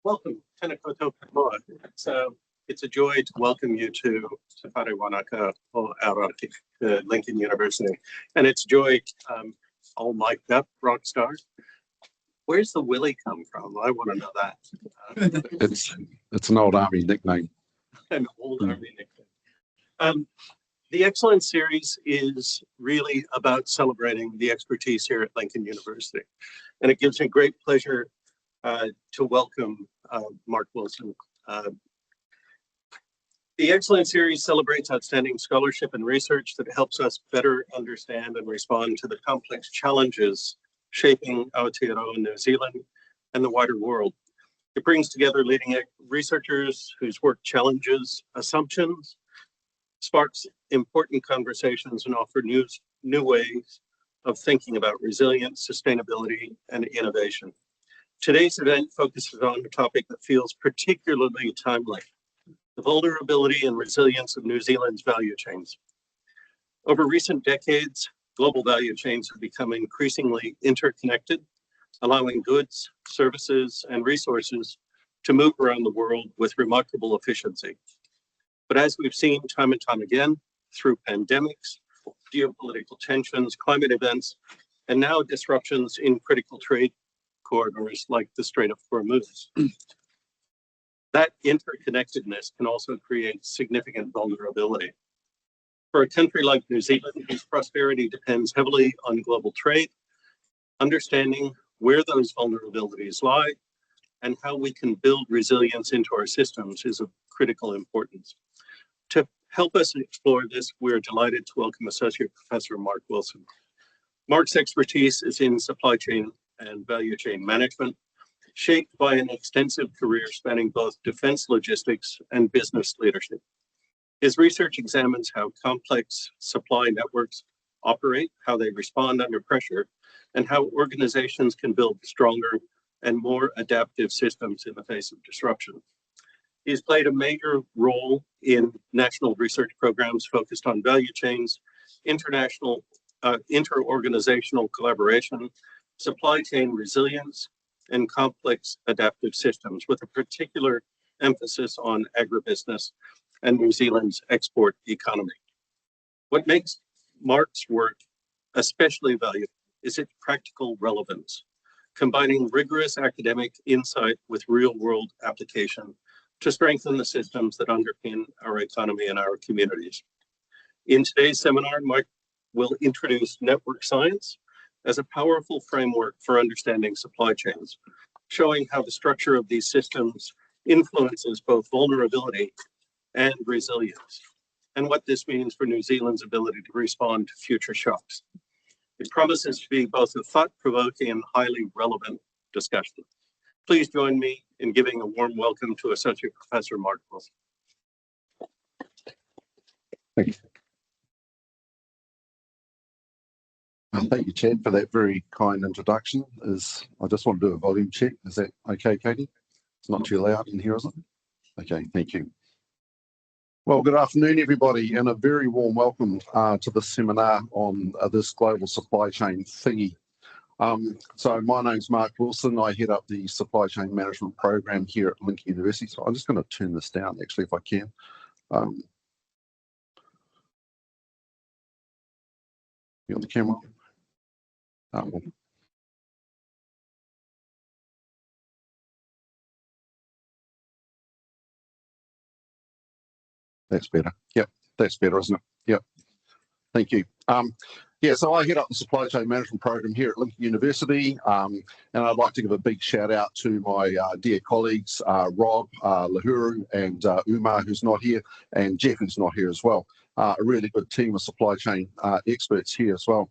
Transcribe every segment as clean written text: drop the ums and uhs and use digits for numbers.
Welcome, tēnā koutou katoa. It's a joy to welcome you to Te Whare Wānaka or Aoraki, Lincoln University. And it's joy, all mic'd up, rock star. Where's the Willie come from? I want to know that. It's an old army nickname. An old army nickname. The Excellence Series is really about celebrating the expertise here at Lincoln University. And it gives me great pleasure to welcome Mark Wilson. The Excellence Series celebrates outstanding scholarship and research that helps us better understand and respond to the complex challenges shaping Aotearoa New Zealand and the wider world. It brings together leading researchers whose work challenges assumptions, sparks important conversations, and offer new ways of thinking about resilience, sustainability, and innovation. Today's event focuses on a topic that feels particularly timely: the vulnerability and resilience of New Zealand's value chains. Over recent decades, global value chains have become increasingly interconnected, allowing goods, services, and resources to move around the world with remarkable efficiency. But as we've seen time and time again, through pandemics, geopolitical tensions, climate events, and now disruptions in critical trade corridors like the Strait of Hormuz, that interconnectedness can also create significant vulnerability. For a country like New Zealand, whose prosperity depends heavily on global trade, understanding where those vulnerabilities lie and how we can build resilience into our systems is of critical importance. To help us explore this, we're delighted to welcome Associate Professor Mark Wilson. Mark's expertise is in supply chain and value chain management, shaped by an extensive career spanning both defense logistics and business leadership. His research examines how complex supply networks operate, how they respond under pressure, and how organizations can build stronger and more adaptive systems in the face of disruption. He's played a major role in national research programs focused on value chains, international, inter-organizational collaboration, supply chain resilience, and complex adaptive systems, with a particular emphasis on agribusiness and New Zealand's export economy. What makes Mark's work especially valuable is its practical relevance, combining rigorous academic insight with real-world application to strengthen the systems that underpin our economy and our communities. In today's seminar, Mark will introduce network science as a powerful framework for understanding supply chains, showing how the structure of these systems influences both vulnerability and resilience, and what this means for New Zealand's ability to respond to future shocks. It promises to be both a thought-provoking and highly relevant discussion. Please join me in giving a warm welcome to Associate Professor Mark Wilson. Thank you. Thank you, Chad, for that very kind introduction. I just want to do a volume check. Is that okay, Katie? It's not too loud in here, is it? Okay, thank you. Well, good afternoon, everybody, and a very warm welcome to the seminar on this global supply chain thingy. So my name's Mark Wilson. I head up the supply chain management program here at Lincoln University. So I'm just going to turn this down, actually, if I can. You on the camera? Well. That's better. Yep, that's better, isn't it? Yep. Thank you. Yeah, so I head up the supply chain management program here at Lincoln University, and I'd like to give a big shout out to my dear colleagues, Rob, Lahuru, and Umar, who's not here, and Jeff, who's not here as well. A really good team of supply chain experts here as well.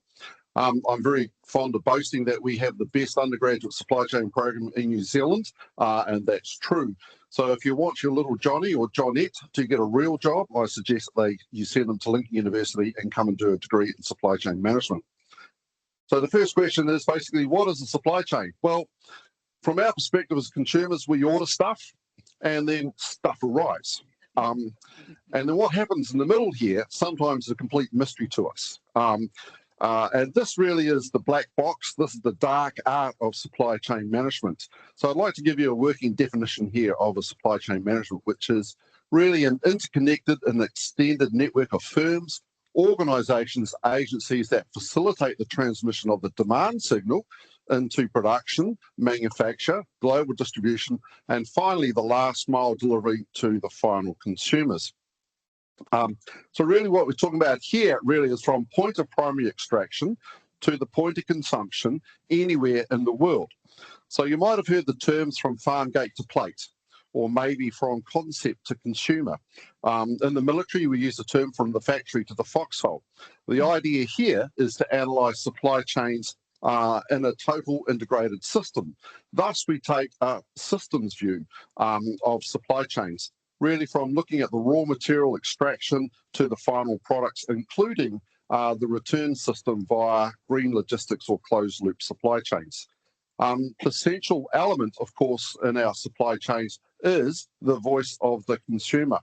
I'm very fond of boasting that we have the best undergraduate supply chain program in New Zealand, and that's true. So if you want your little Johnny or Johnette to get a real job, I suggest you send them to Lincoln University and come and do a degree in supply chain management. So the first question is basically, what is a supply chain? Well, from our perspective as consumers, we order stuff and then stuff arrives. And then what happens in the middle here sometimes is a complete mystery to us. And this really is the black box. This is the dark art of supply chain management. So I'd like to give you a working definition here of a supply chain management, which is really an interconnected and extended network of firms, organisations, agencies that facilitate the transmission of the demand signal into production, manufacture, global distribution, and finally the last mile delivery to the final consumers. So really what we're talking about here really is from point of primary extraction to the point of consumption anywhere in the world. So you might have heard the terms from farm gate to plate, or maybe from concept to consumer. In the military, we use the term from the factory to the foxhole. The idea here is to analyse supply chains in a total integrated system. Thus, we take a systems view of supply chains, really from looking at the raw material extraction to the final products, including the return system via green logistics or closed loop supply chains. The central element, of course, in our supply chains is the voice of the consumer.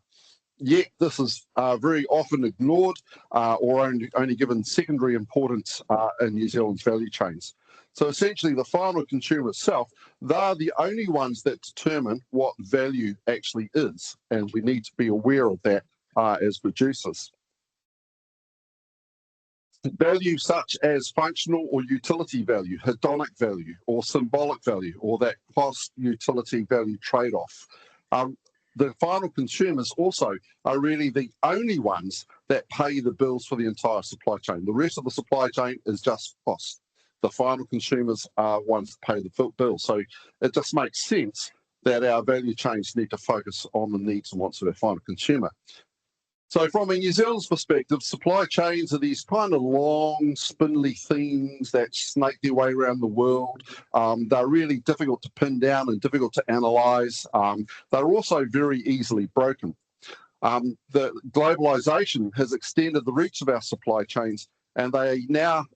Yet this is very often ignored or only given secondary importance in New Zealand's value chains. So essentially the final consumer itself, they're the only ones that determine what value actually is, and we need to be aware of that as producers. Value such as functional or utility value, hedonic value, or symbolic value, or that cost-utility value trade-off. The final consumers also are really the only ones that pay the bills for the entire supply chain. The rest of the supply chain is just cost. The final consumers are ones that pay the bill. So it just makes sense that our value chains need to focus on the needs and wants of our final consumer. So from a New Zealand's perspective, supply chains are these kind of long, spindly things that snake their way around the world. They're really difficult to pin down and difficult to analyse. They're also very easily broken. The globalization has extended the reach of our supply chains, and they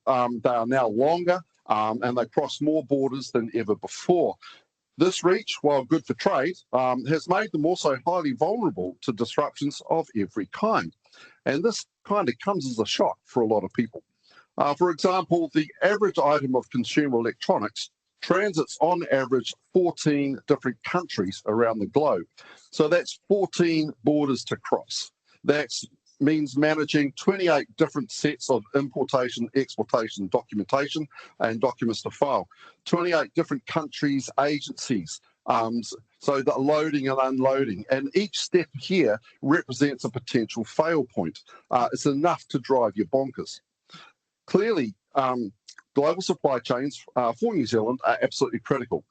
are now longer and they cross more borders than ever before. This reach, while good for trade, has made them also highly vulnerable to disruptions of every kind. And this kind of comes as a shock for a lot of people. For example, the average item of consumer electronics transits on average 14 different countries around the globe. So that's 14 borders to cross. That means managing 28 different sets of importation, exportation, documentation, and documents to file. 28 different countries, agencies, so the loading and unloading. And each step here represents a potential fail point. It's enough to drive you bonkers. Clearly, global supply chains for New Zealand are absolutely critical.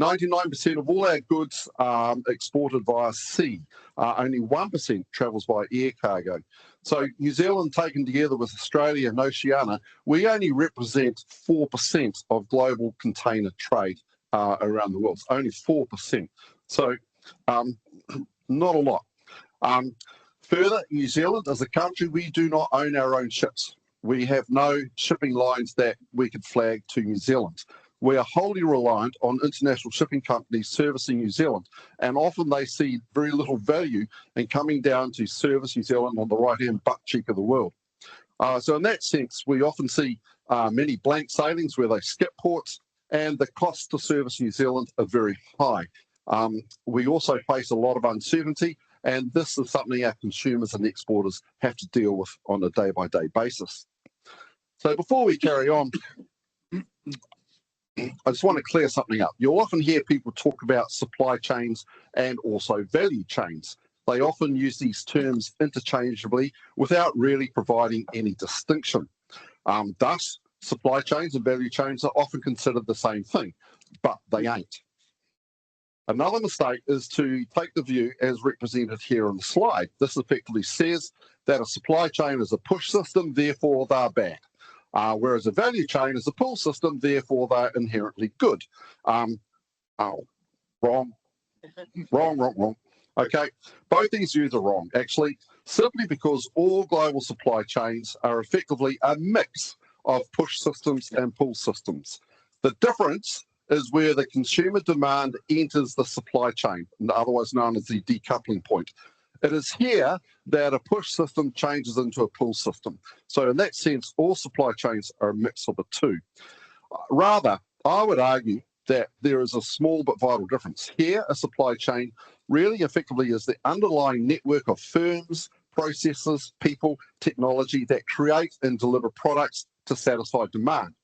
99% of all our goods are exported via sea. Only 1% travels by air cargo. So New Zealand, taken together with Australia and Oceania, we only represent 4% of global container trade around the world. It's only 4%. So not a lot. Further, New Zealand as a country, we do not own our own ships. We have no shipping lines that we could flag to New Zealand. We are wholly reliant on international shipping companies servicing New Zealand, and often they see very little value in coming down to service New Zealand on the right-hand butt cheek of the world. So in that sense, we often see many blank sailings where they skip ports, and the costs to service New Zealand are very high. We also face a lot of uncertainty, and this is something our consumers and exporters have to deal with on a day-by-day basis. So before we carry on, I just want to clear something up. You'll often hear people talk about supply chains and also value chains. They often use these terms interchangeably without really providing any distinction. Thus, supply chains and value chains are often considered the same thing, but they ain't. Another mistake is to take the view as represented here on the slide. This effectively says that a supply chain is a push system, therefore they're bad. Whereas a value chain is a pull system, therefore they're inherently good. Wrong. Okay, both these views are wrong, actually, simply because all global supply chains are effectively a mix of push systems and pull systems. The difference is where the consumer demand enters the supply chain, otherwise known as the decoupling point. It is here that a push system changes into a pull system. So in that sense, all supply chains are a mix of the two. Rather, I would argue that there is a small but vital difference. Here, a supply chain really effectively is the underlying network of firms, processes, people, technology that create and deliver products to satisfy demand.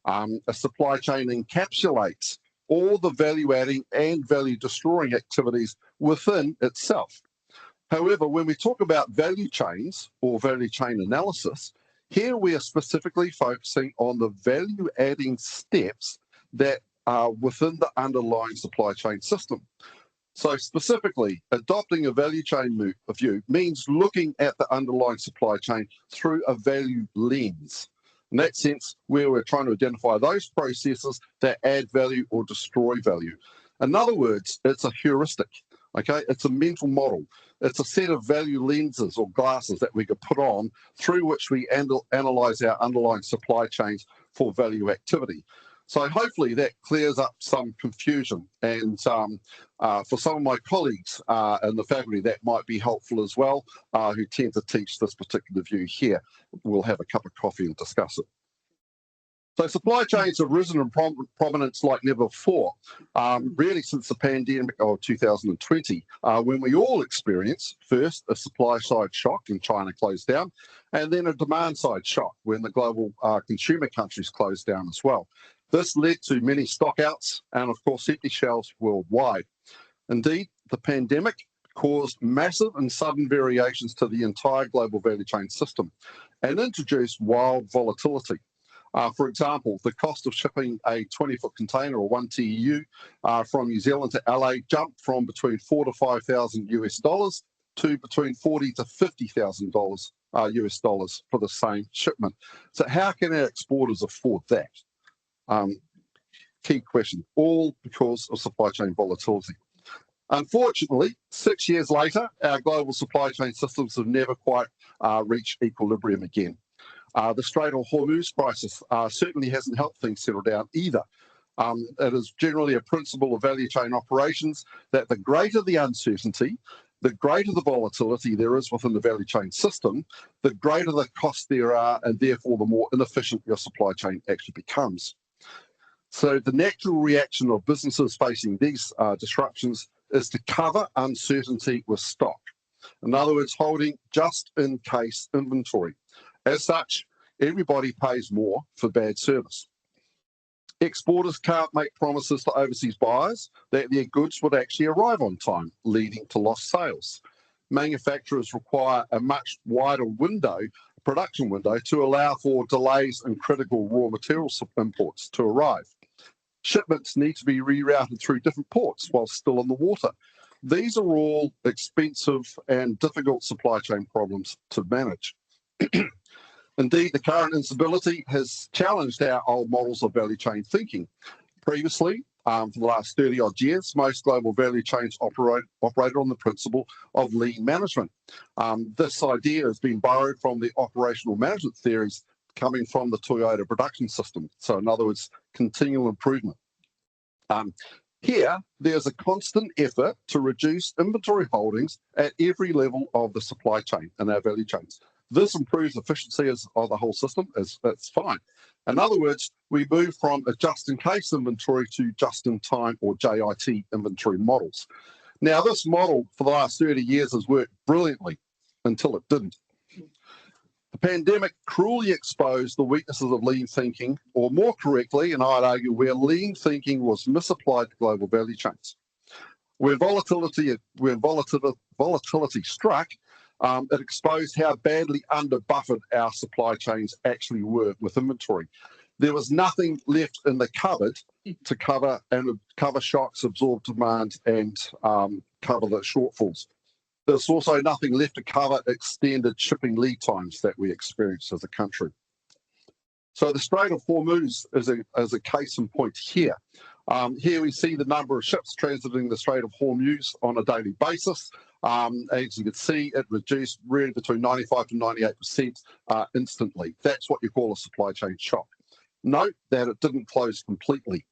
A supply chain encapsulates all the value-adding and value-destroying activities within itself. However, when we talk about value chains or value chain analysis, here we are specifically focusing on the value-adding steps that are within the underlying supply chain system. So specifically, adopting a value chain view means looking at the underlying supply chain through a value lens. In that sense, where we're trying to identify those processes that add value or destroy value. In other words, it's a heuristic, okay? It's a mental model. It's a set of value lenses or glasses that we could put on through which we analyse our underlying supply chains for value activity. So hopefully that clears up some confusion, and for some of my colleagues in the faculty that might be helpful as well, who tend to teach this particular view here. We'll have a cup of coffee and discuss it. So supply chains have risen in prominence like never before, really since the pandemic of 2020, when we all experienced first a supply side shock when China closed down, and then a demand side shock when the global consumer countries closed down as well. This led to many stockouts and, of course, empty shelves worldwide. Indeed, the pandemic caused massive and sudden variations to the entire global value chain system and introduced wild volatility. For example, the cost of shipping a 20-foot container or 1 TEU from New Zealand to LA jumped from between $4,000 to $5,000 US to between $40,000 to $50,000 US dollars for the same shipment. So how can our exporters afford that? Key question, all because of supply chain volatility. Unfortunately, 6 years later, our global supply chain systems have never quite reached equilibrium again. The Strait of Hormuz crisis certainly hasn't helped things settle down either. It is generally a principle of value chain operations that the greater the uncertainty, the greater the volatility there is within the value chain system, the greater the costs there are, and therefore the more inefficient your supply chain actually becomes. So the natural reaction of businesses facing these disruptions is to cover uncertainty with stock. In other words, holding just-in-case inventory. As such, everybody pays more for bad service. Exporters can't make promises to overseas buyers that their goods would actually arrive on time, leading to lost sales. Manufacturers require a much wider production window, to allow for delays in critical raw material imports to arrive. Shipments need to be rerouted through different ports while still on the water. These are all expensive and difficult supply chain problems to manage. Indeed, the current instability has challenged our old models of value chain thinking. Previously, for the last 30-odd years, most global value chains operated on the principle of lean management. This idea has been borrowed from the operational management theories coming from the Toyota production system. So in other words, continual improvement. Here, there's a constant effort to reduce inventory holdings at every level of the supply chain in our value chains. This improves efficiency of the whole system. That's fine. In other words, we move from a just-in-case inventory to just-in-time or JIT inventory models. Now, this model for the last 30 years has worked brilliantly until it didn't. The pandemic cruelly exposed the weaknesses of lean thinking, or more correctly, and I'd argue, where lean thinking was misapplied to global value chains. When volatility struck, it exposed how badly under-buffered our supply chains actually were with inventory. There was nothing left in the cupboard to cover shocks, absorb demand, and cover the shortfalls. There's also nothing left to cover extended shipping lead times that we experience as a country. So the Strait of Hormuz is a case in point here. Here we see the number of ships transiting the Strait of Hormuz on a daily basis. As you can see, it reduced really between 95 to 98% instantly. That's what you call a supply chain shock. Note that it didn't close completely.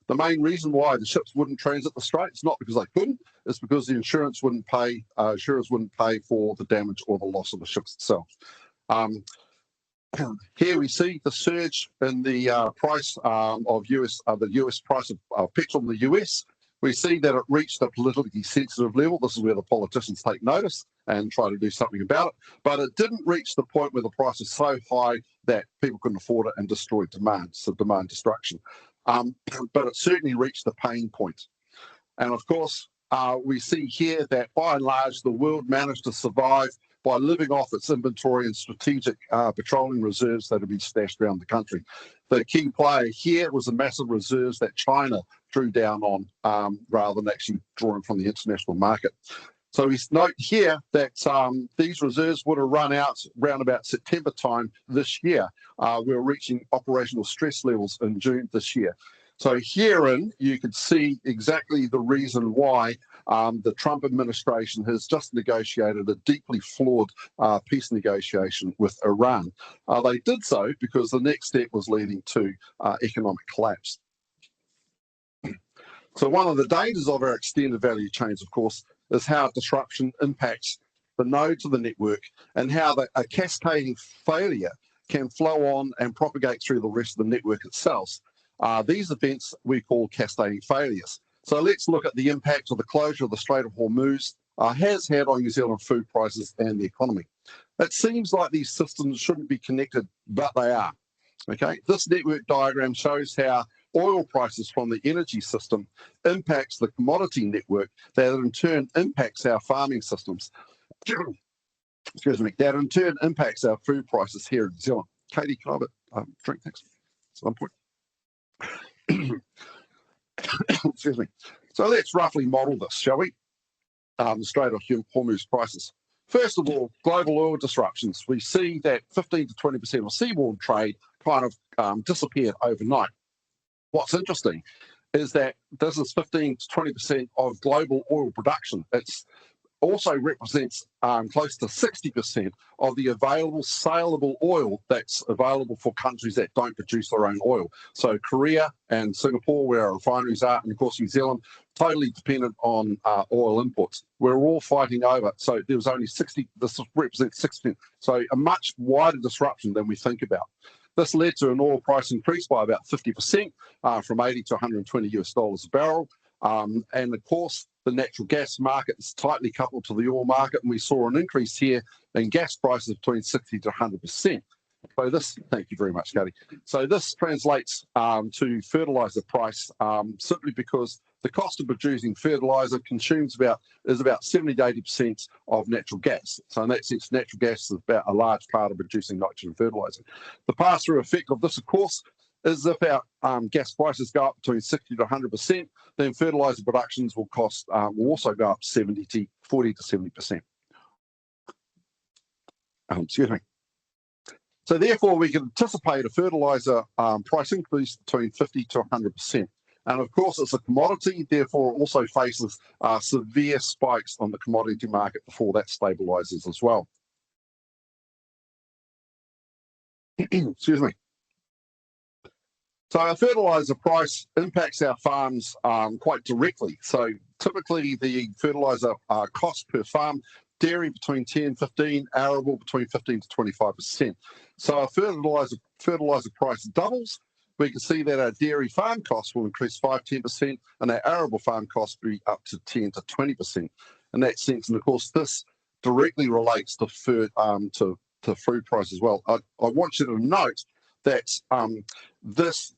The main reason why the ships wouldn't transit the straits, not because they couldn't, is because the insurance wouldn't pay for the damage or the loss of the ships itself. Here we see the surge in the price of the US price of petrol in the US. We see that it reached a politically sensitive level. This is where the politicians take notice and try to do something about it. But it didn't reach the point where the price is so high that people couldn't afford it and destroyed demand, so demand destruction. But it certainly reached the pain point. And of course, we see here that by and large, the world managed to survive by living off its inventory and strategic petroleum reserves that have been stashed around the country. The key player here was the massive reserves that China drew down on rather than actually drawing from the international market. So we note here that these reserves would have run out around about September time this year. We were reaching operational stress levels in June this year. So herein, you can see exactly the reason why the Trump administration has just negotiated a deeply flawed peace negotiation with Iran. They did so because the next step was leading to economic collapse. So one of the dangers of our extended value chains, of course, is how disruption impacts the nodes of the network and how a cascading failure can flow on and propagate through the rest of the network itself. These events we call cascading failures. So let's look at the impact of the closure of the Strait of Hormuz has had on New Zealand food prices and the economy. It seems like these systems shouldn't be connected, but they are. Okay, this network diagram shows how oil prices from the energy system impacts the commodity network that in turn impacts our farming systems. Excuse me, that in turn impacts our food prices here in New Zealand. Katie, can I have a drink? Thanks. At some point. Excuse me. So let's roughly model this, shall we? The Strait of Hormuz prices. First of all, global oil disruptions. We see that 15 to 20% of seaborne trade kind of disappeared overnight. What's interesting is that this is 15 to 20% of global oil production. It's also represents close to 60% of the available saleable oil that's available for countries that don't produce their own oil. So Korea and Singapore, where our refineries are, and of course New Zealand, totally dependent on oil imports. We're all fighting over. So there was only 60, this represents 60%. So a much wider disruption than we think about. This led to an oil price increase by about 50%, from 80 to 120 US dollars a barrel. And of course, the natural gas market is tightly coupled to the oil market, and we saw an increase here in gas prices between 60 to 100%. So this, thank you very much, Katie. So this translates to fertilizer price simply because the cost of producing fertilizer is about 70 to 80% of natural gas. So in that sense, natural gas is about a large part of producing nitrogen fertilizer. The pass-through effect of this, of course, is if our gas prices go up between 60 to 100%, then fertilizer productions will also go up 40 to 70%. Excuse me. So therefore, we can anticipate a fertilizer price increase between 50 to 100%. And of course, it's a commodity, therefore it also faces severe spikes on the commodity market before that stabilizes as well. Excuse me. So our fertilizer price impacts our farms quite directly. So typically the fertilizer cost per farm, dairy between 10 and 15, arable between 15 to 25%. So our fertilizer price doubles. We can see that our dairy farm costs will increase 5–10%, and our arable farm costs will be up to 10 to 20% in that sense. And of course, this directly relates to food price as well. I want you to note that this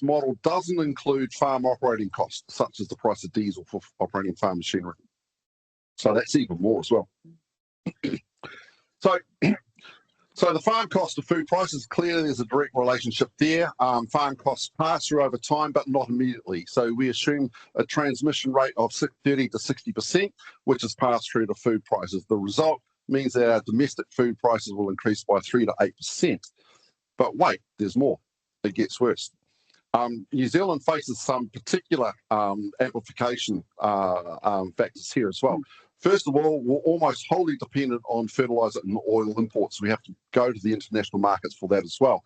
model doesn't include farm operating costs, such as the price of diesel for operating farm machinery. So that's even more as well. So the farm cost of food prices, clearly there's a direct relationship there. Farm costs pass through over time, but not immediately. So we assume a transmission rate of 30 to 60%, which is passed through to food prices. The result means that our domestic food prices will increase by 3 to 8%. But wait, there's more. It gets worse. New Zealand faces some particular amplification factors here as well. First of all, we're almost wholly dependent on fertilizer and oil imports. We have to go to the international markets for that as well.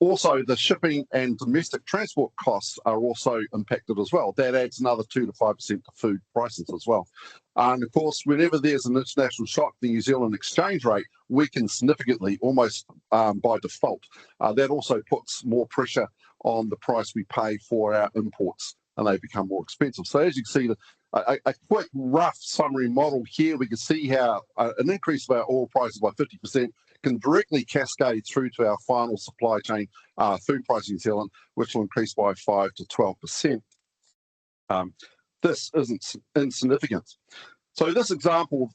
Also, the shipping and domestic transport costs are also impacted as well. That adds another 2 to 5% to food prices as well. And of course, whenever there's an international shock, the New Zealand exchange rate weakens significantly, almost by default. That also puts more pressure on the price we pay for our imports, and they become more expensive. So as you can see, a quick rough summary model here, we can see how an increase of our oil prices by 50% can directly cascade through to our final supply chain food price in New Zealand, which will increase by 5 to 12%. This isn't insignificant. So this example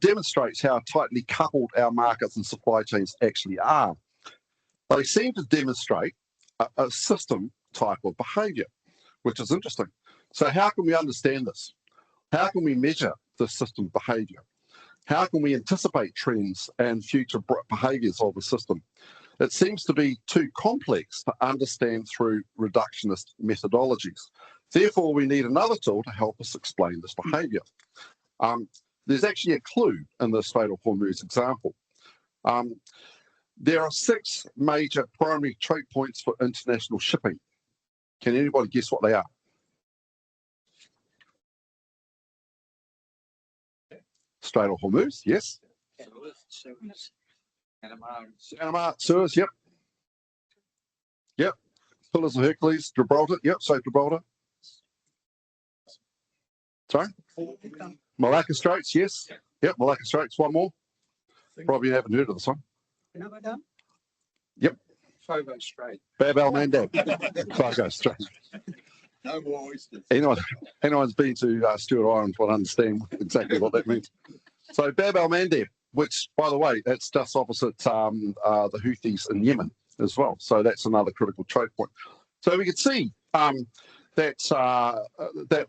demonstrates how tightly coupled our markets and supply chains actually are. They seem to demonstrate a system type of behaviour, which is interesting. So how can we understand this? How can we measure the system behaviour? How can we anticipate trends and future behaviours of the system? It seems to be too complex to understand through reductionist methodologies. Therefore, we need another tool to help us explain this behaviour. There's actually a clue in the Strait of Hormuz example. There are 6 major primary choke points for international shipping. Can anybody guess what they are? Strait of Hormuz, yes. Panama, Suez, yep. Yep. Pillars of Hercules, Gibraltar, yep, so Gibraltar. Sorry? Malacca Straits, yes. Yep, Malacca Straits, one more. Probably haven't heard of this one. Yep. Fogo Strait. Bab el Mandeb. Fogo Strait. No more oysters. Anyone's been to Stewart Island will understand exactly what that means. So Bab el Mandeb, which, by the way, that's just opposite the Houthis in Yemen as well. So that's another critical choke point. So we can see that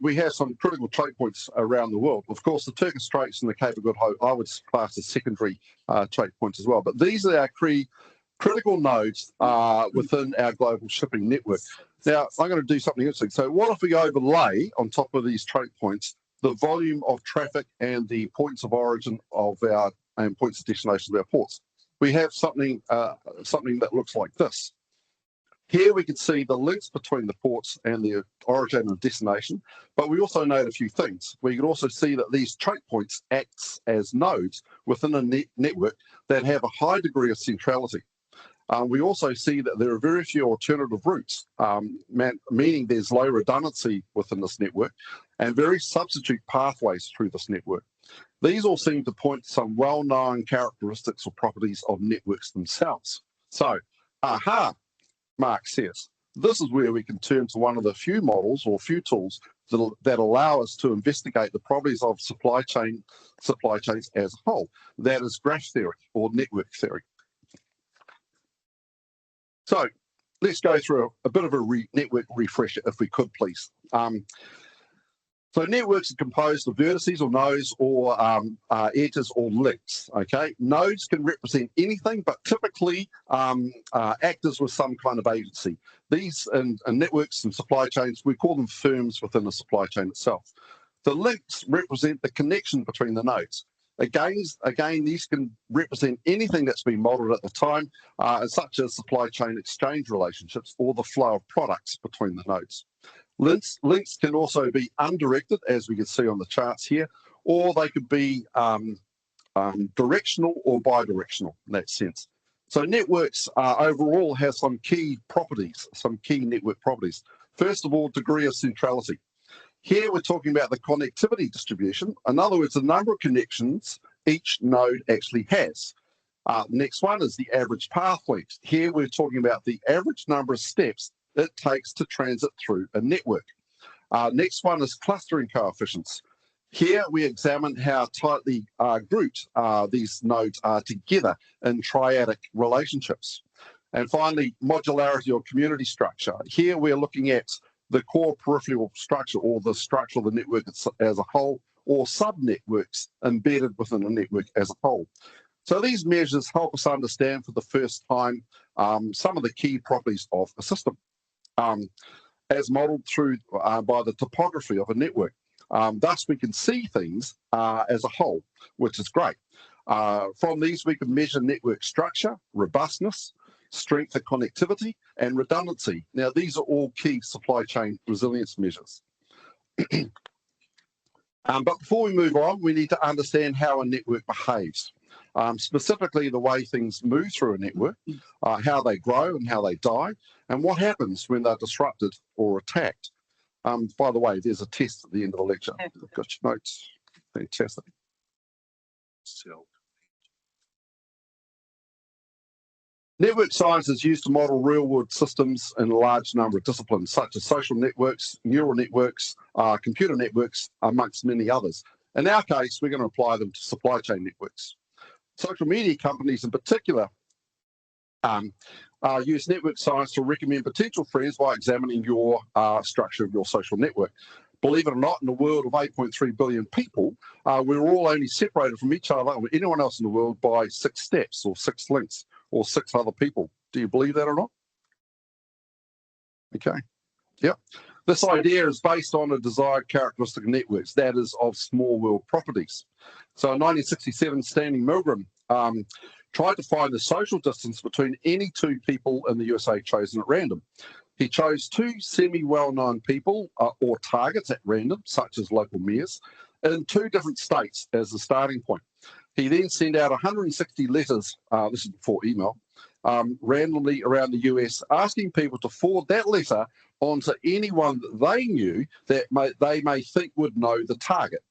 we have some critical choke points around the world. Of course, the Turkish Straits and the Cape of Good Hope I would class as secondary choke points as well. But these are our critical nodes within our global shipping network. Now, I'm going to do something interesting. So what if we overlay on top of these choke points the volume of traffic and the points of origin of our and points of destination of our ports? We have something that looks like this. Here we can see the links between the ports and the origin and destination, but we also note a few things. We can also see that these choke points act as nodes within a network that have a high degree of centrality. We also see that there are very few alternative routes, meaning there's low redundancy within this network and very substitute pathways through this network. These all seem to point to some well-known characteristics or properties of networks themselves. So, Mark says, this is where we can turn to one of the few models or few tools that allow us to investigate the properties of supply chains as a whole. That is graph theory or network theory. So let's go through a bit of a network refresher, if we could, please. So networks are composed of vertices or nodes or edges or links, okay? Nodes can represent anything, but typically act as with some kind of agency. These in networks and supply chains, we call them firms within the supply chain itself. The links represent the connection between the nodes. Again, these can represent anything that's been modeled at the time, such as supply chain exchange relationships or the flow of products between the nodes. Links can also be undirected, as we can see on the charts here, or they could be directional or bidirectional in that sense. So networks overall have some key properties, some key network properties. First of all, degree of centrality. Here we're talking about the connectivity distribution. In other words, the number of connections each node actually has. Next one is the average path length. Here we're talking about the average number of steps it takes to transit through a network. Next one is clustering coefficients. Here we examine how tightly grouped these nodes are together in triadic relationships. And finally, modularity or community structure. Here we're looking at the core peripheral structure or the structure of the network as a whole, or sub-networks embedded within a network as a whole. So these measures help us understand for the first time some of the key properties of a system, as modelled through by the topography of a network. Thus, we can see things as a whole, which is great. From these, we can measure network structure, robustness, strength of connectivity, and redundancy. Now, these are all key supply chain resilience measures. But before we move on, we need to understand how a network behaves, specifically the way things move through a network, how they grow and how they die, and what happens when they're disrupted or attacked. By the way, there's a test at the end of the lecture. I've got your notes. Fantastic. Network science is used to model real-world systems in a large number of disciplines, such as social networks, neural networks, computer networks, amongst many others. In our case, we're going to apply them to supply chain networks. Social media companies in particular use network science to recommend potential friends by examining your structure of your social network. Believe it or not, in a world of 8.3 billion people, we're all only separated from each other or anyone else in the world by 6 steps or 6 links or 6 other people. Do you believe that or not? Okay. Yep. This idea is based on a desired characteristic of networks, that is, of small world properties. So in 1967, Stanley Milgram tried to find the social distance between any 2 people in the USA chosen at random. He chose 2 semi-well-known people or targets at random, such as local mayors, in 2 different states as the starting point. He then sent out 160 letters, this is before email, randomly around the US, asking people to forward that letter onto anyone that they knew that they may think would know the target.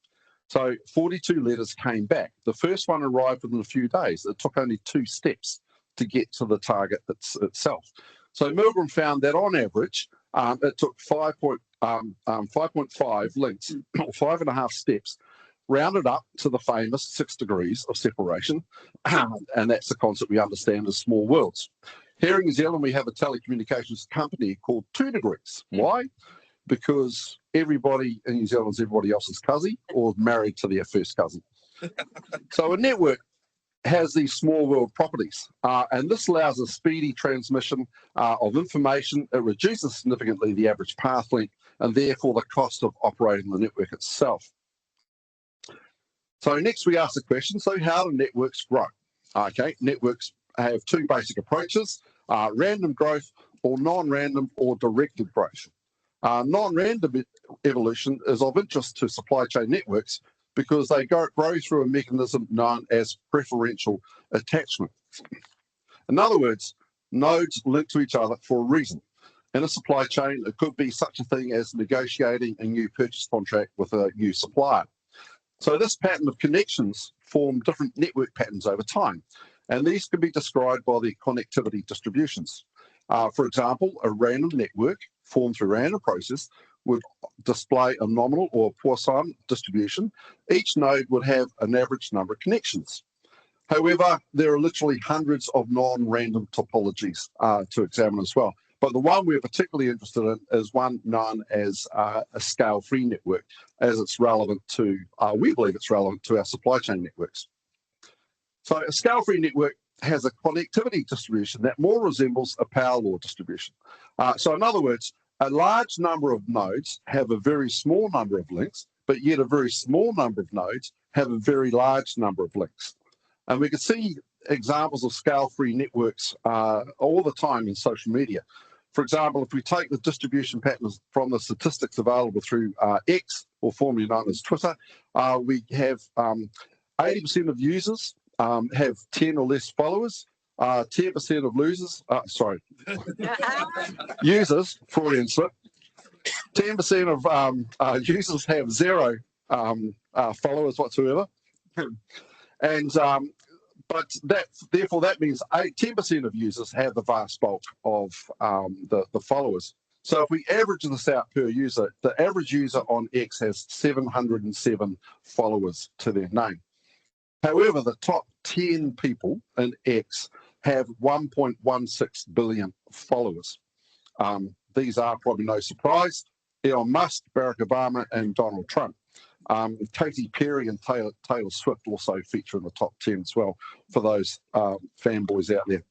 So 42 letters came back. The first one arrived within a few days. It took only 2 steps to get to the target itself. So Milgram found that on average, it took 5.5 links, or 5.5 steps, rounded up to the famous 6 degrees of separation. And that's the concept we understand as small worlds. Here in New Zealand, we have a telecommunications company called 2 Degrees. Why? Because everybody in New Zealand is everybody else's cousin or married to their first cousin. So a network has these small world properties, and this allows a speedy transmission of information. It reduces significantly the average path length and therefore the cost of operating the network itself. So next we ask the question, so how do networks grow? Okay, networks have 2 basic approaches, random growth or non-random or directed growth. Non-random evolution is of interest to supply chain networks because they grow through a mechanism known as preferential attachment. In other words, nodes link to each other for a reason. In a supply chain, it could be such a thing as negotiating a new purchase contract with a new supplier. So this pattern of connections form different network patterns over time, and these can be described by the connectivity distributions. For example, a random network formed through a random process would display a nominal or Poisson distribution. Each node would have an average number of connections. However, there are literally hundreds of non-random topologies to examine as well. But the one we're particularly interested in is one known as a scale-free network, as it's relevant to, we believe it's relevant to our supply chain networks. So a scale-free network has a connectivity distribution that more resembles a power law distribution. So in other words, a large number of nodes have a very small number of links, but yet a very small number of nodes have a very large number of links. And we can see examples of scale-free networks all the time in social media. For example, if we take the distribution patterns from the statistics available through X, or formerly known as Twitter, we have 80% of users have 10 or less followers, 10% of users, Freudian slip, 10% of users have 0 followers whatsoever. And but therefore that means 10% of users have the vast bulk of the followers. So if we average this out per user, the average user on X has 707 followers to their name. However, the top 10 people in X have 1.16 billion followers. These are probably no surprise: Elon Musk, Barack Obama, and Donald Trump. Katy Perry and Taylor Swift also feature in the top 10 as well, for those fanboys out there.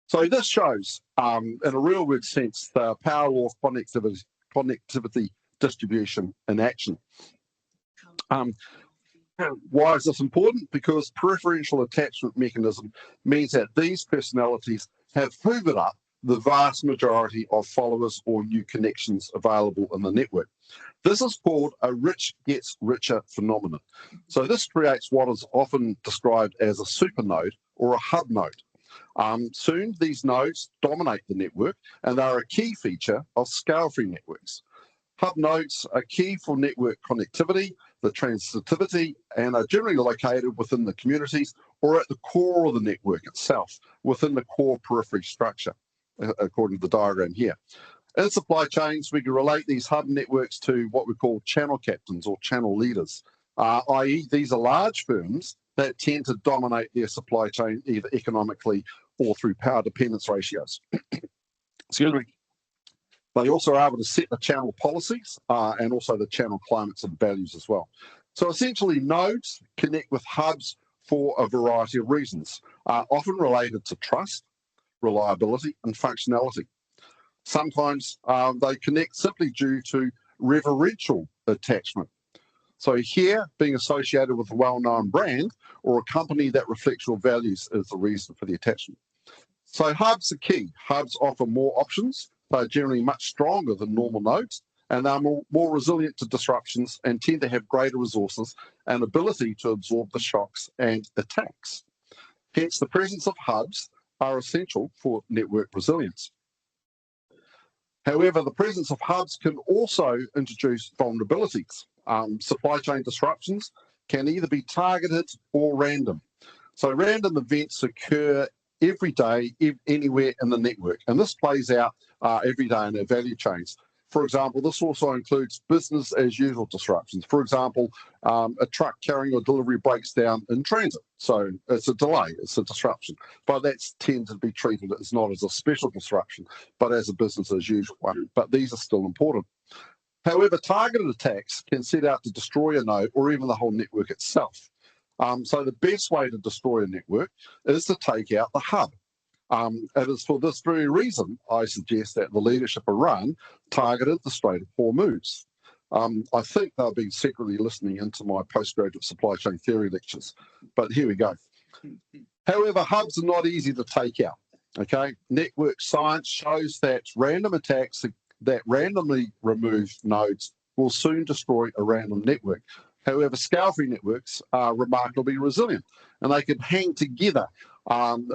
So this shows, in a real-world sense, the power law connectivity distribution in action. Why is this important? Because preferential attachment mechanism means that these personalities have hoovered up the vast majority of followers or new connections available in the network. This is called a rich gets richer phenomenon. So this creates what is often described as a supernode or a hub node. Soon, these nodes dominate the network, and they are a key feature of scale-free networks. Hub nodes are key for network connectivity, the transitivity, and are generally located within the communities or at the core of the network itself, within the core periphery structure, according to the diagram here. In supply chains, we can relate these hub networks to what we call channel captains or channel leaders, i.e. these are large firms that tend to dominate their supply chain either economically or through power dependence ratios. Excuse me. They also are able to set the channel policies and also the channel climates and values as well. So essentially, nodes connect with hubs for a variety of reasons, often related to trust, reliability, and functionality. Sometimes they connect simply due to reverential attachment. So here, being associated with a well-known brand or a company that reflects your values is the reason for the attachment. So hubs are key. Hubs offer more options. They're generally much stronger than normal nodes, and they're more resilient to disruptions and tend to have greater resources and ability to absorb the shocks and attacks. Hence, the presence of hubs are essential for network resilience. However, the presence of hubs can also introduce vulnerabilities. Supply chain disruptions can either be targeted or random. So random events occur every day, anywhere in the network, and this plays out every day in our value chains. For example, this also includes business as usual disruptions. For example, a truck carrying or delivery breaks down in transit. So it's a delay, it's a disruption. But that's tended to be treated as not as a special disruption, but as a business as usual one. But these are still important. However, targeted attacks can set out to destroy a node or even the whole network itself. So the best way to destroy a network is to take out the hub. It is for this very reason I suggest that the leadership of Iran targeted the Strait of Hormuz. I think they've been secretly listening into my postgraduate supply chain theory lectures, but here we go. However, hubs are not easy to take out. Okay, network science shows that random attacks that randomly remove nodes will soon destroy a random network. However, scale-free networks are remarkably resilient, and they can hang together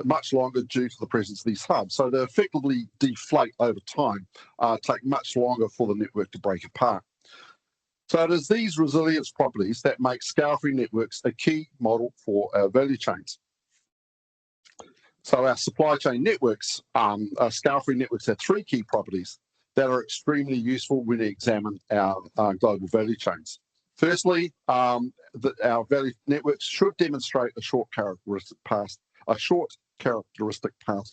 much longer due to the presence of these hubs. So they effectively deflate over time, take much longer for the network to break apart. So it is these resilience properties that make scale-free networks a key model for our value chains. So our supply chain networks, our scale-free networks have three key properties that are extremely useful when we examine our global value chains. Firstly, our value networks should demonstrate a short characteristic path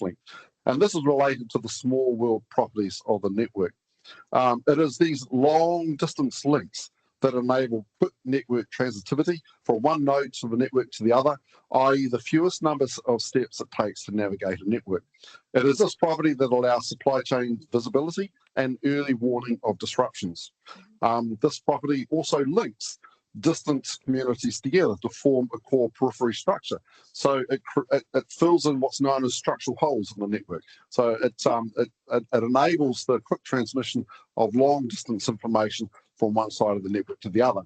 length, and this is related to the small world properties of the network. It is these long distance links that enable quick network transitivity from one node to the network to the other, i.e. the fewest numbers of steps it takes to navigate a network. It is this property that allows supply chain visibility and early warning of disruptions. This property also links distant communities together to form a core periphery structure. So it fills in what's known as structural holes in the network. So it enables the quick transmission of long distance information from one side of the network to the other.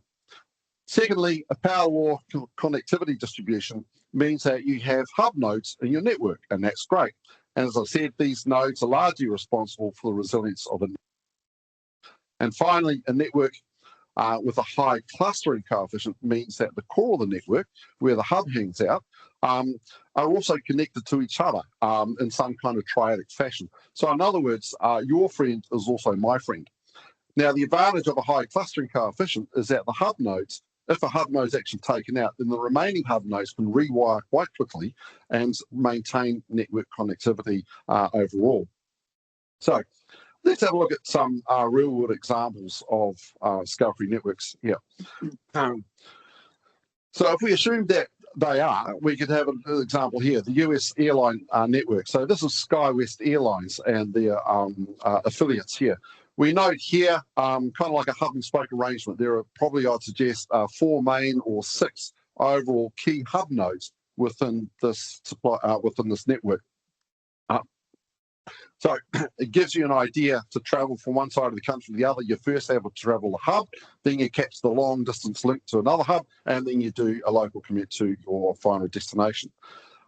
Secondly, a power law connectivity distribution means that you have hub nodes in your network, and that's great. And as I said, these nodes are largely responsible for the resilience of a network. And finally, a network with a high clustering coefficient means that the core of the network, where the hub hangs out, are also connected to each other in some kind of triadic fashion. So in other words, your friend is also my friend. Now, the advantage of a high clustering coefficient is that the hub nodes, if a hub node is actually taken out, then the remaining hub nodes can rewire quite quickly and maintain network connectivity overall. So let's have a look at some real-world examples of scale-free networks here. So if we assume that they are, we could have an example here, the US airline network. So this is SkyWest Airlines and their affiliates here. We note here, kind of like a hub and spoke arrangement, there are probably, I'd suggest, 4 main or 6 overall key hub nodes within this network. So it gives you an idea to travel from one side of the country to the other. You first have to travel the hub, then you catch the long distance link to another hub, and then you do a local commute to your final destination.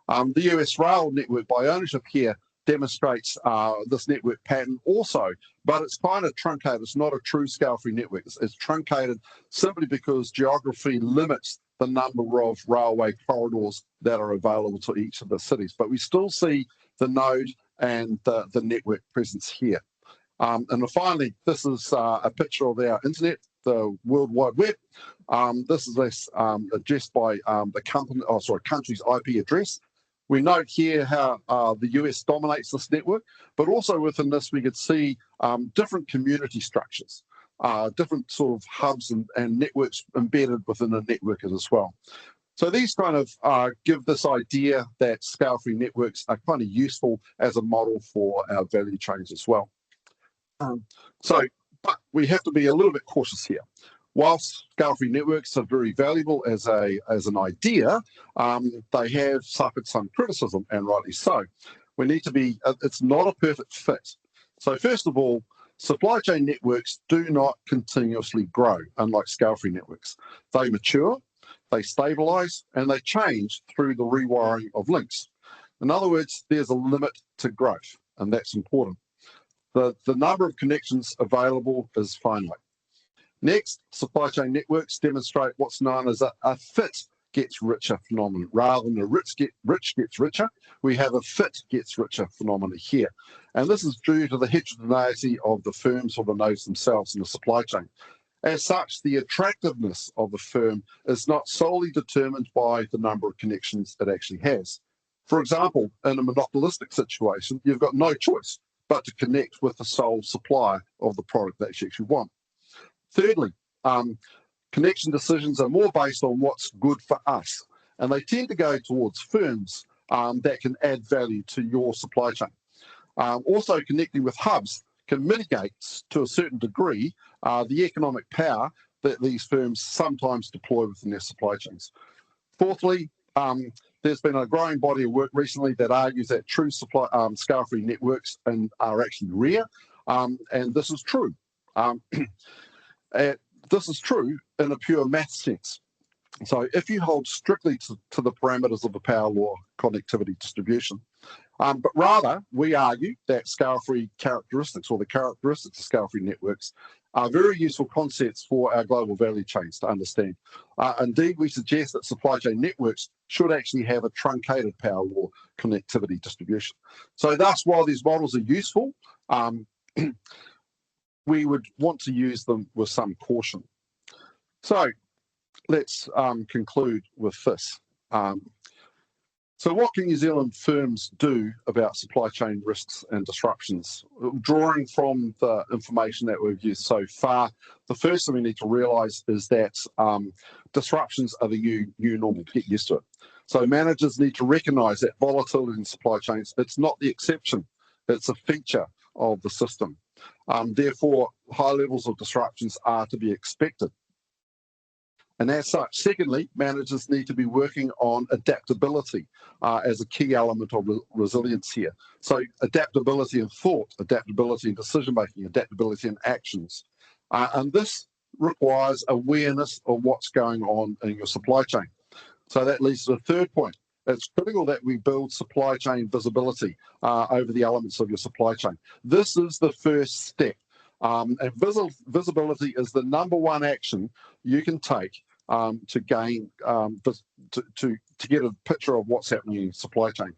The US rail network by ownership here demonstrates this network pattern also, but it's kind of truncated. It's not a true scale-free network. It's truncated simply because geography limits the number of railway corridors that are available to each of the cities. But we still see the node and the network presence here. And then finally, this is a picture of our internet, the World Wide Web. This is addressed by the country's IP address. We note here how the US dominates this network, but also within this we could see different community structures, different sort of hubs and networks embedded within the network as well. So these kind of give this idea that scale-free networks are kind of useful as a model for our value chains as well. But we have to be a little bit cautious here. Whilst scale-free networks are very valuable as an idea, they have suffered some criticism, and rightly so. We need to be, it's not a perfect fit. So first of all, supply chain networks do not continuously grow, unlike scale-free networks. They mature, they stabilize, and they change through the rewiring of links. In other words, there's a limit to growth, and that's important. The number of connections available is finite. Next, supply chain networks demonstrate what's known as a fit gets richer phenomenon. Rather than a rich gets richer, we have a fit gets richer phenomenon here. And this is due to the heterogeneity of the firms or the nodes themselves in the supply chain. As such, the attractiveness of a firm is not solely determined by the number of connections it actually has. For example, in a monopolistic situation, you've got no choice but to connect with the sole supplier of the product that you actually want. Thirdly, connection decisions are more based on what's good for us, and they tend to go towards firms that can add value to your supply chain. Also, connecting with hubs can mitigate to a certain degree the economic power that these firms sometimes deploy within their supply chains. Fourthly, there's been a growing body of work recently that argues that true supply scale-free networks are actually rare, and this is true. This is true in a pure math sense. So if you hold strictly to the parameters of the power law connectivity distribution, but rather we argue that scale-free characteristics or the characteristics of scale-free networks are very useful concepts for our global value chains to understand. Indeed, we suggest that supply chain networks should actually have a truncated power law connectivity distribution. So thus, while these models are useful, we would want to use them with some caution. So let's conclude with this. So what can New Zealand firms do about supply chain risks and disruptions? Drawing from the information that we've used so far, the first thing we need to realise is that disruptions are the new normal. Get used to it. So managers need to recognise that volatility in supply chains, it's not the exception, it's a feature of the system. Therefore, high levels of disruptions are to be expected. And as such, secondly, managers need to be working on adaptability as a key element of resilience here. So adaptability in thought, adaptability in decision-making, adaptability in actions. And this requires awareness of what's going on in your supply chain. So that leads to the third point. It's critical that we build supply chain visibility over the elements of your supply chain. This is the first step. And visibility is the number one action you can take to gain, to get a picture of what's happening in your supply chain.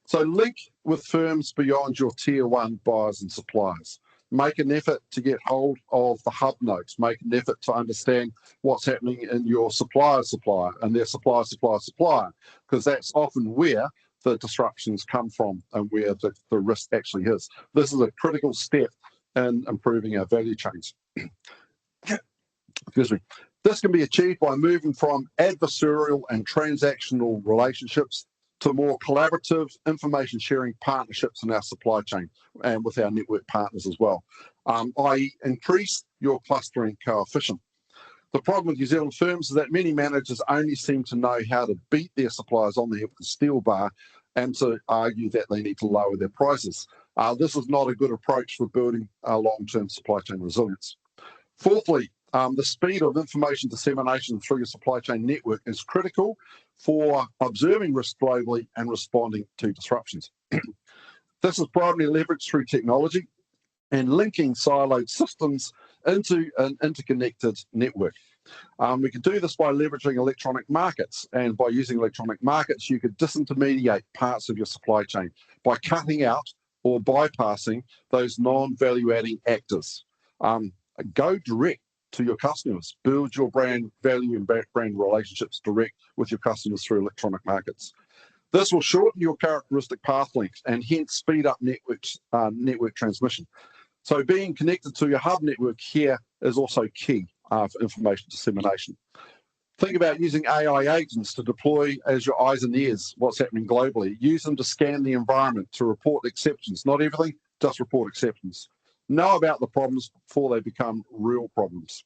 So link with firms beyond your tier one buyers and suppliers. Make an effort to get hold of the hub nodes. Make an effort to understand what's happening in your supplier's supplier and their supplier's supplier, because that's often where the disruptions come from and where the risk actually is. This is a critical step in improving our value chains. Excuse me. This can be achieved by moving from adversarial and transactional relationships to more collaborative information sharing partnerships in our supply chain and with our network partners as well, i.e. increase your clustering coefficient. The problem with New Zealand firms is that many managers only seem to know how to beat their suppliers on the steel bar and to argue that they need to lower their prices. This is not a good approach for building long-term supply chain resilience. Fourthly, the speed of information dissemination through your supply chain network is critical for observing risk globally and responding to disruptions. This is primarily leveraged through technology and linking siloed systems into an interconnected network. We can do this by leveraging electronic markets, and by using electronic markets, you could disintermediate parts of your supply chain by cutting out or bypassing those non-value-adding actors. Go direct to your customers, build your brand value and brand relationships direct with your customers through electronic markets. This will shorten your characteristic path links and hence speed up network transmission. So being connected to your hub network here is also key for information dissemination. Think about using AI agents to deploy as your eyes and ears what's happening globally. Use them to scan the environment, to report exceptions. Not everything, just report exceptions. Know about the problems before they become real problems.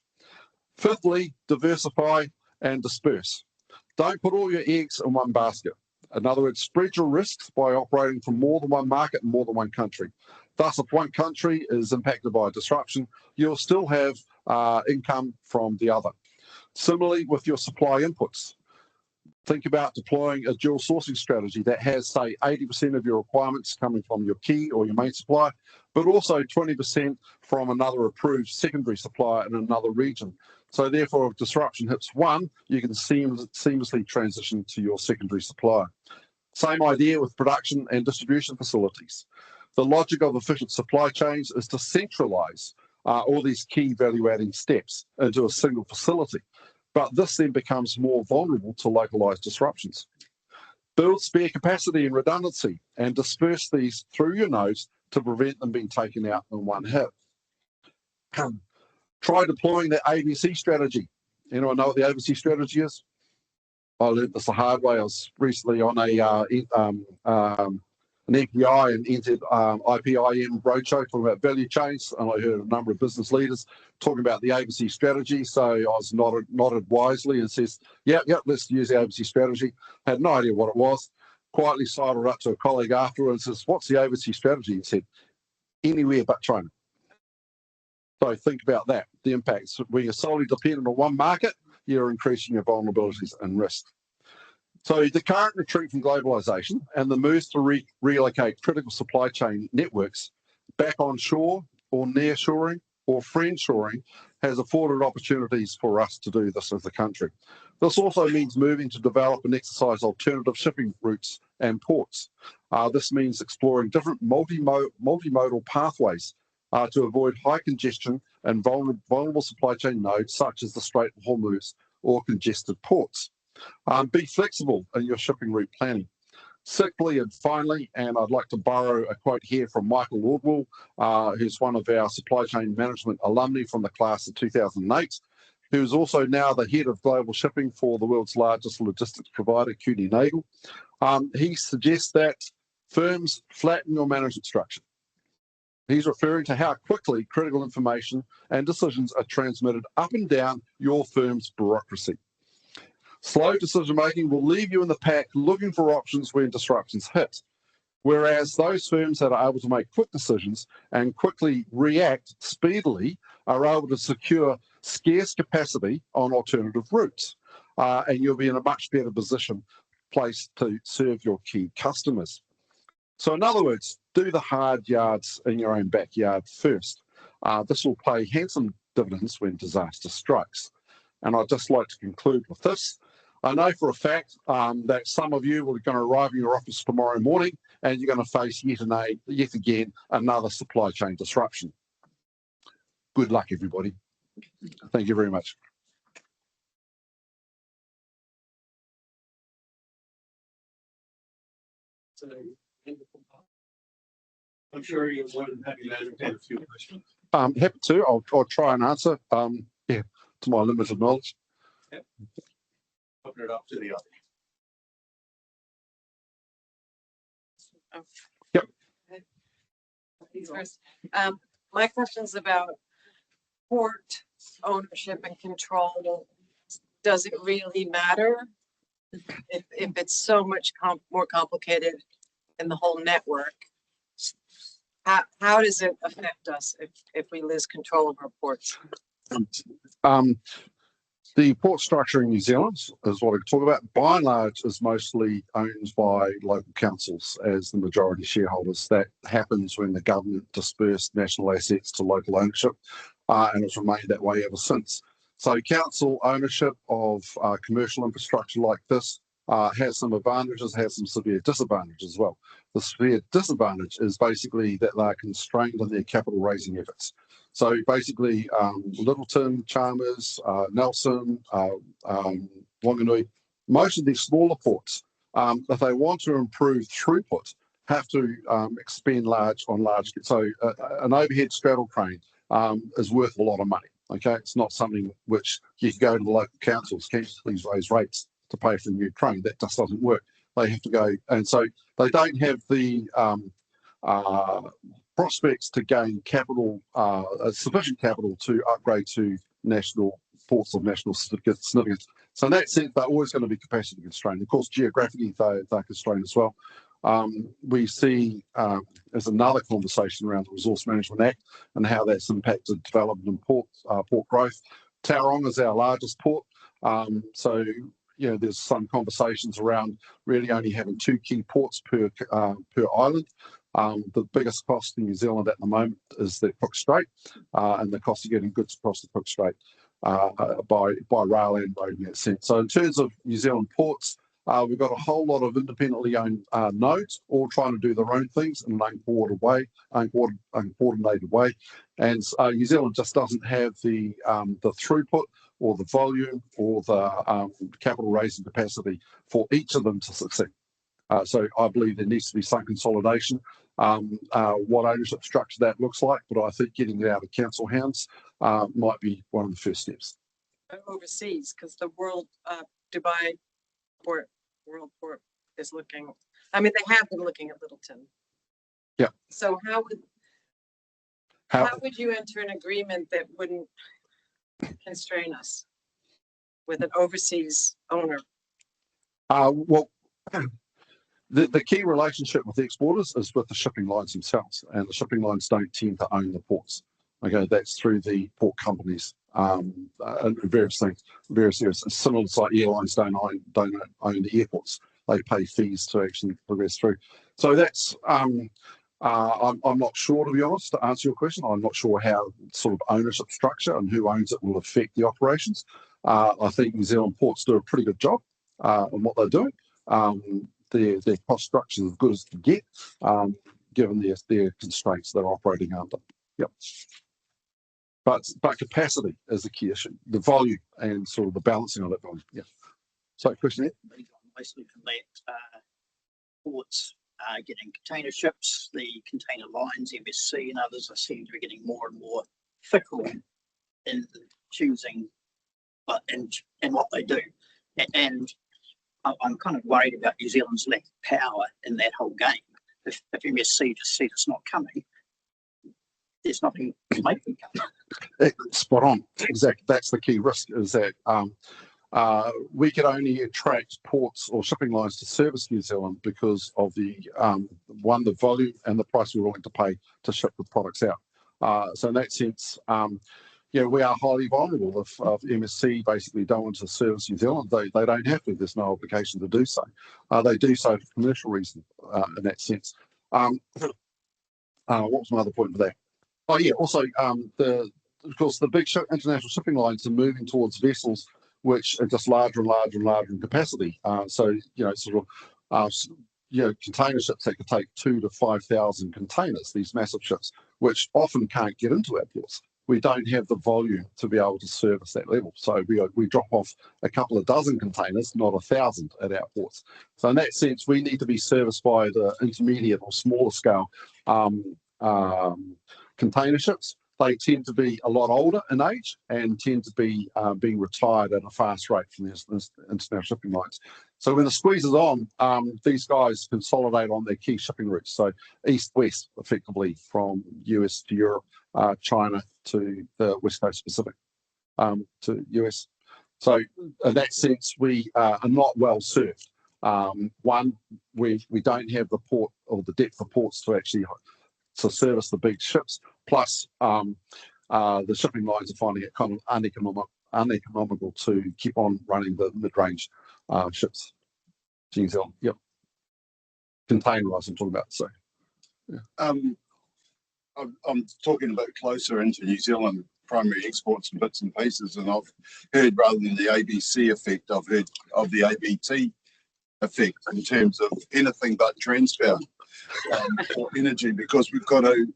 Fifthly, diversify and disperse. Don't put all your eggs in one basket. In other words, spread your risks by operating from more than one market and more than one country. Thus, if one country is impacted by a disruption, you'll still have income from the other. Similarly, with your supply inputs, think about deploying a dual sourcing strategy that has, say, 80% of your requirements coming from your key or your main supplier, but also 20% from another approved secondary supplier in another region. So therefore, if disruption hits one, you can seamlessly transition to your secondary supplier. Same idea with production and distribution facilities. The logic of efficient supply chains is to centralize all these key value-adding steps into a single facility. But this then becomes more vulnerable to localized disruptions. Build spare capacity and redundancy and disperse these through your nodes to prevent them being taken out in one hit. Try deploying the ABC strategy. Anyone know what the ABC strategy is? I learned this the hard way. I was recently on an NPI and entered IPIM roadshow talking about value chains, and I heard a number of business leaders talking about the ABC strategy. So I was nodded wisely and says, yep, let's use the ABC strategy. Had no idea what it was. Quietly sidled up to a colleague afterwards and says, what's the ABC strategy? He said, anywhere but China. So think about that, the impacts. When you're solely dependent on one market, you're increasing your vulnerabilities and risk. So the current retreat from globalization and the moves to relocate critical supply chain networks back on shore or nearshoring or friendshoring has afforded opportunities for us to do this as a country. This also means moving to develop and exercise alternative shipping routes and ports. This means exploring different multimodal pathways to avoid high congestion and vulnerable supply chain nodes such as the Strait of Hormuz or congested ports. Be flexible in your shipping route planning. Sixthly and finally, and I'd like to borrow a quote here from Michael Wardwell, who's one of our supply chain management alumni from the class of 2008, who's also now the head of global shipping for the world's largest logistics provider, Cuny Nagel. He suggests that firms flatten your management structure. He's referring to how quickly critical information and decisions are transmitted up and down your firm's bureaucracy. Slow decision-making will leave you in the pack looking for options when disruptions hit, whereas those firms that are able to make quick decisions and quickly react speedily are able to secure scarce capacity on alternative routes, and you'll be in a much better place to serve your key customers. So in other words, do the hard yards in your own backyard first. This will pay handsome dividends when disaster strikes. And I'd just like to conclude with this. I know for a fact that some of you are going to arrive in your office tomorrow morning and you're going to face yet again another supply chain disruption. Good luck, everybody. Thank you very much. I'm sure you're more than happy to entertain a few questions. Happy to. I'll try and answer. To my limited knowledge. Yep. Open it up to the audience. Yep. First, my question is about port ownership and control. Does it really matter if it's so much more complicated in the whole network? how does it affect us if we lose control of our ports? The port structure in New Zealand is what I talk about. By and large, is mostly owned by local councils as the majority shareholders. That happens when the government dispersed national assets to local ownership, and it's remained that way ever since. So council ownership of commercial infrastructure like this has some advantages, has some severe disadvantages as well. The severe disadvantage is basically that they're constrained in their capital raising efforts. So basically, Littleton, Chalmers, Nelson, Wanganui, most of these smaller ports, if they want to improve throughput, have to expend large. So an overhead straddle crane is worth a lot of money. Okay, it's not something which you can go to the local councils, can you please raise rates to pay for a new crane? That just doesn't work. They have to go, and so they don't have the prospects to gain capital, sufficient capital to upgrade to national ports of national significance. So in that sense, they're always going to be capacity constrained. Of course, geographically, they're constrained as well. We see as another conversation around the Resource Management Act and how that's impacted development and port growth. Tauranga is our largest port. So, you know, there's some conversations around really only having 2 key ports per island. The biggest cost in New Zealand at the moment is the Cook Strait and the cost of getting goods across the Cook Strait by rail and road in that sense. So in terms of New Zealand ports, we've got a whole lot of independently owned nodes, all trying to do their own things in an uncoordinated way. And New Zealand just doesn't have the throughput or the volume or the capital raising capacity for each of them to succeed. So I believe there needs to be some consolidation. What ownership structure that looks like, but I think getting it out of council hands might be one of the first steps. Overseas, because the Dubai port, World Port is looking, I mean, they have been looking at Littleton. Yeah. So how would you enter an agreement that wouldn't constrain us with an overseas owner? Well, the key relationship with the exporters is with the shipping lines themselves, and the shipping lines don't tend to own the ports. Okay, that's through the port companies and various things, various areas. Similar to like airlines don't own the airports; they pay fees to actually progress through. So that's I'm not sure, to be honest, to answer your question. I'm not sure how sort of ownership structure and who owns it will affect the operations. I think New Zealand ports do a pretty good job on what they're doing. Their cost structure is as good as to get, given their constraints they're operating under. Yep. But capacity is a key issue, the volume and sort of the balancing of that volume. Yeah. So, question there? Mostly from that, ports getting container ships, the container lines, MSC and others are seem to be getting more and more fickle in choosing and what they do. And I'm kind of worried about New Zealand's lack of power in that whole game. If MSC just said it's not coming, there's nothing to make them come. Spot on. Exactly. That's the key risk, is that we could only attract ports or shipping lines to service New Zealand because of the volume and the price we're willing to pay to ship the products out. So in that sense, we are highly vulnerable if MSC basically don't want to service New Zealand. They don't have to. There's no obligation to do so. They do so for commercial reasons in that sense. What was my other point for that? Oh yeah, also of course the big international shipping lines are moving towards vessels which are just larger and larger and larger in capacity. So container ships that could take 2,000 to 5,000 containers, these massive ships, which often can't get into our ports. We don't have the volume to be able to service that level. So we drop off a couple of dozen containers, not 1,000 at our ports. So in that sense, we need to be serviced by the intermediate or smaller scale container ships. They tend to be a lot older in age and tend to be being retired at a fast rate from the international shipping lines. So when the squeeze is on, these guys consolidate on their key shipping routes. So east-west, effectively, from US to Europe, China to the West Coast Pacific, to US. So in that sense, we are not well served. One, we don't have the port or the depth of ports to actually to service the big ships. Plus, the shipping lines are finding it kind of uneconomical to keep on running the mid-range ships to New Zealand. Yep. Containerised, I'm talking about. So, yeah. I'm talking a bit closer into New Zealand primary exports and bits and pieces, and I've heard rather than the ABC effect, I've heard of the ABT effect in terms of anything but transfer for energy, because we've got to,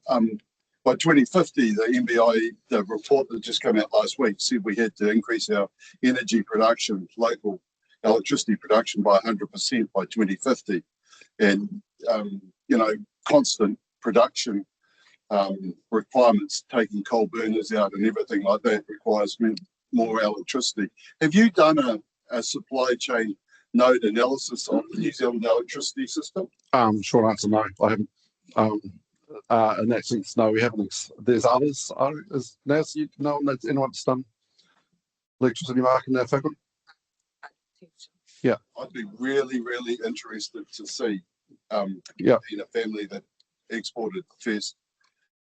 by 2050, the NBI, the report that just came out last week, said we had to increase our energy production, local electricity production by 100% by 2050. And, you know, constant production requirements, taking coal burners out and everything like that requires more electricity. Have you done a supply chain node analysis of the New Zealand electricity system? Short answer, no, I haven't. In that sense, no, we haven't. There's others. Naz, you know, anyone that's done electricity market in our faculty? Yeah. I'd be really, really interested to see yeah, in a family that exported first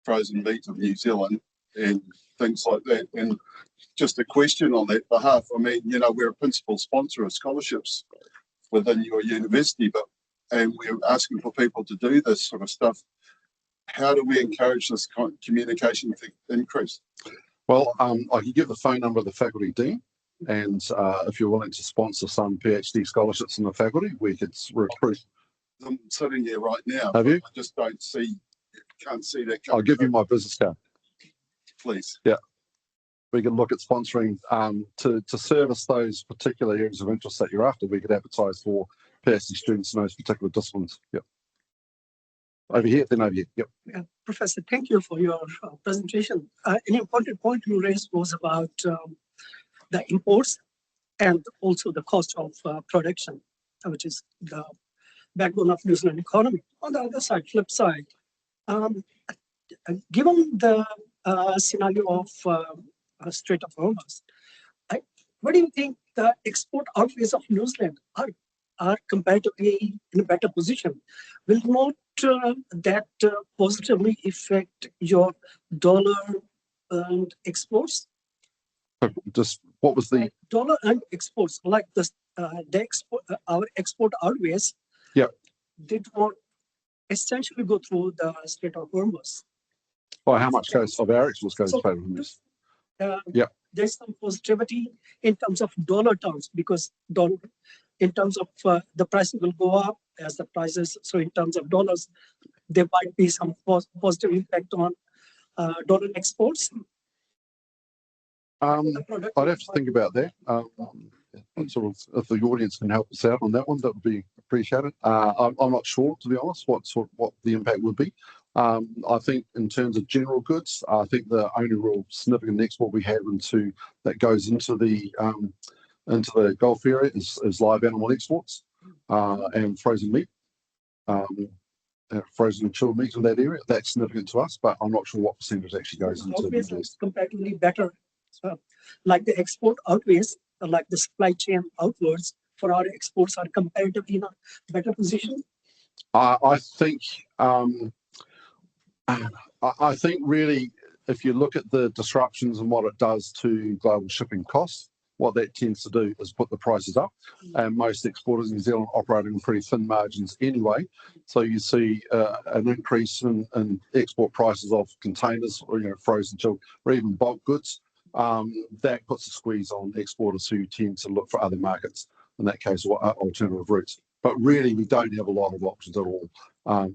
frozen meat of New Zealand and things like that. And just a question on that behalf. I mean, you know, we're a principal sponsor of scholarships within your university, and we're asking for people to do this sort of stuff. How do we encourage this kind of communication to increase? Well, I can give the phone number of the faculty dean, and if you're willing to sponsor some PhD scholarships in the faculty, we could recruit. I'm sitting here right now. Have you? I just can't see that. I'll give you my business card. Please. Yeah. We can look at sponsoring to service those particular areas of interest that you're after. We could advertise for PhD students in those particular disciplines. Yep. Over here, then over here. Yep. Yeah, Professor, thank you for your presentation. An important point you raised was about the imports and also the cost of production, which is the backbone of New Zealand economy. On the other side, flip side, given the scenario of Strait of Hormuz, what do you think the export outlays of New Zealand are comparatively in a better position? Will not that positively affect your dollar and exports? Just what was the dollar and exports? Like this, our export outlays. Yeah. Did not essentially go through the Strait of Hormuz. Well, how much goes of our exports goes to Hormuz? Yeah. There's some positivity in terms of dollar terms, because in terms of the pricing will go up as the prices. So in terms of dollars, there might be some positive impact on dollar exports. I'd have to think about that. Sort of, if the audience can help us out on that one, that would be appreciated. I'm not sure, to be honest, what the impact would be. I think in terms of general goods, I think the only real significant export we have that goes into the Gulf area is live animal exports and frozen meat, frozen and chilled meat in that area. That's significant to us, but I'm not sure what percentage actually goes into the Middle East. Comparatively better, like the export outlays, like the supply chain outwards for our exports are comparatively in a better position. I think really, if you look at the disruptions and what it does to global shipping costs, what that tends to do is put the prices up. And most exporters in New Zealand operating in pretty thin margins anyway. So you see an increase in export prices of containers, or frozen, chilled, or even bulk goods. That puts a squeeze on exporters who tend to look for other markets, in that case, alternative routes. But really, we don't have a lot of options at all.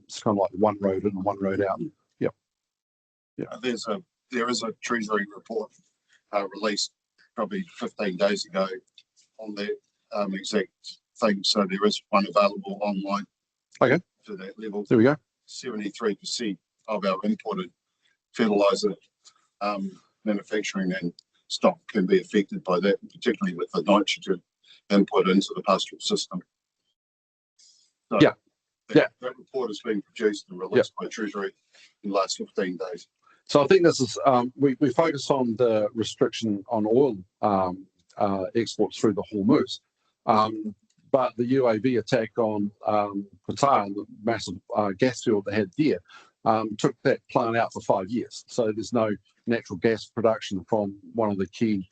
It's kind of like one road in and one road out. Yep. Yeah. There is a Treasury report released probably 15 days ago on that exact thing. So there is one available online. Okay. To that level. There we go. 73% of our imported fertiliser manufacturing and stock can be affected by that, particularly with the nitrogen input into the pastoral system. So that report has been produced and released by Treasury in the last 15 days. So I think this is, we focus on the restriction on oil exports through the Hormuz. But the UAV attack on Qatar, the massive gas field they had there, took that plant out for 5 years. So there's no natural gas production from one of the key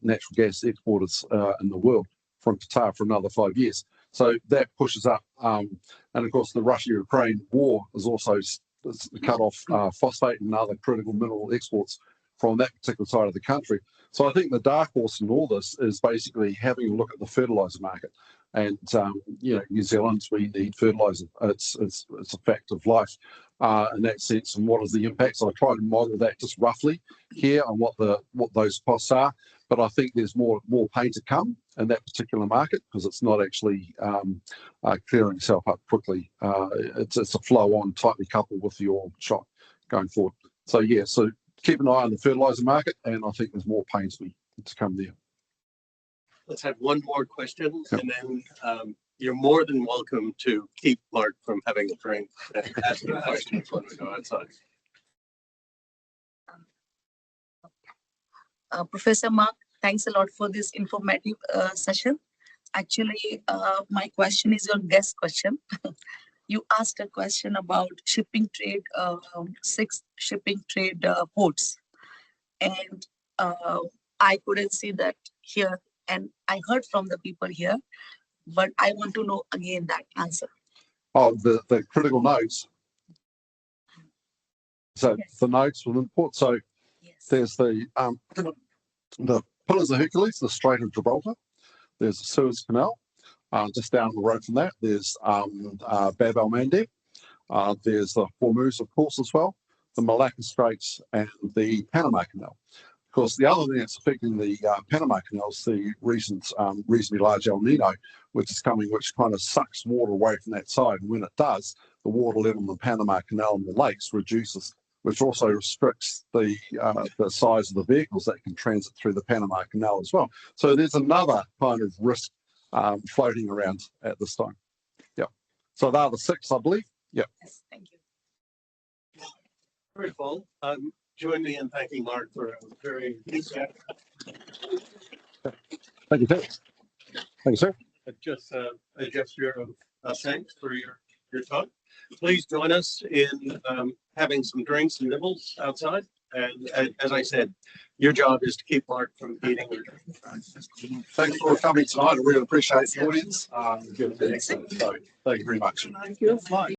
natural gas exporters in the world from Qatar for another 5 years. So that pushes up, and of course the Russia-Ukraine war has also cut off phosphate and other critical mineral exports from that particular side of the country. So I think the dark horse in all this is basically having a look at the fertiliser market. And New Zealand's, we need fertiliser. It's a fact of life in that sense. And what is the impact? So I try to model that just roughly here on what those costs are. But I think there's more pain to come in that particular market because it's not actually clearing itself up quickly. It's a flow-on tightly coupled with the oil shock going forward. So so keep an eye on the fertiliser market, and I think there's more pain to come there. Let's have one more question, and then you're more than welcome to keep Mark from having a drink and asking questions when we go outside. Professor Mark, thanks a lot for this informative session. Actually, my question is your guest question. You asked a question about shipping trade, 6 shipping trade ports. And I couldn't see that here. And I heard from the people here, but I want to know again that answer. Oh, the critical nodes. So Yes. the nodes within the port. So Yes. there's the Pillars of Hercules, the Strait of Gibraltar. There's the Suez Canal. Just down the road from that, there's Bab el-Mandeb. There's the Hormuz, of course, as well. The Malacca Straits and the Panama Canal. Of course, the other thing that's affecting the Panama Canal is the recent reasonably large El Nino, which is coming, which kind of sucks water away from that side. And when it does, the water level in the Panama Canal and the lakes reduces, which also restricts the size of the vehicles that can transit through the Panama Canal as well. So there's another kind of risk floating around at this time. Yeah. So they're the 6, I believe. Yeah. Yes, thank you. Very full. Join me in thanking Mark for a very Thank you, thanks. Thank you, sir. just a gesture of thanks for your talk. Please join us in having some drinks and nibbles outside. And as I said, your job is to keep Mark from eating or drinking. Thanks for coming tonight. I really appreciate the audience. You've been excellent. So thank you very much. Thank you.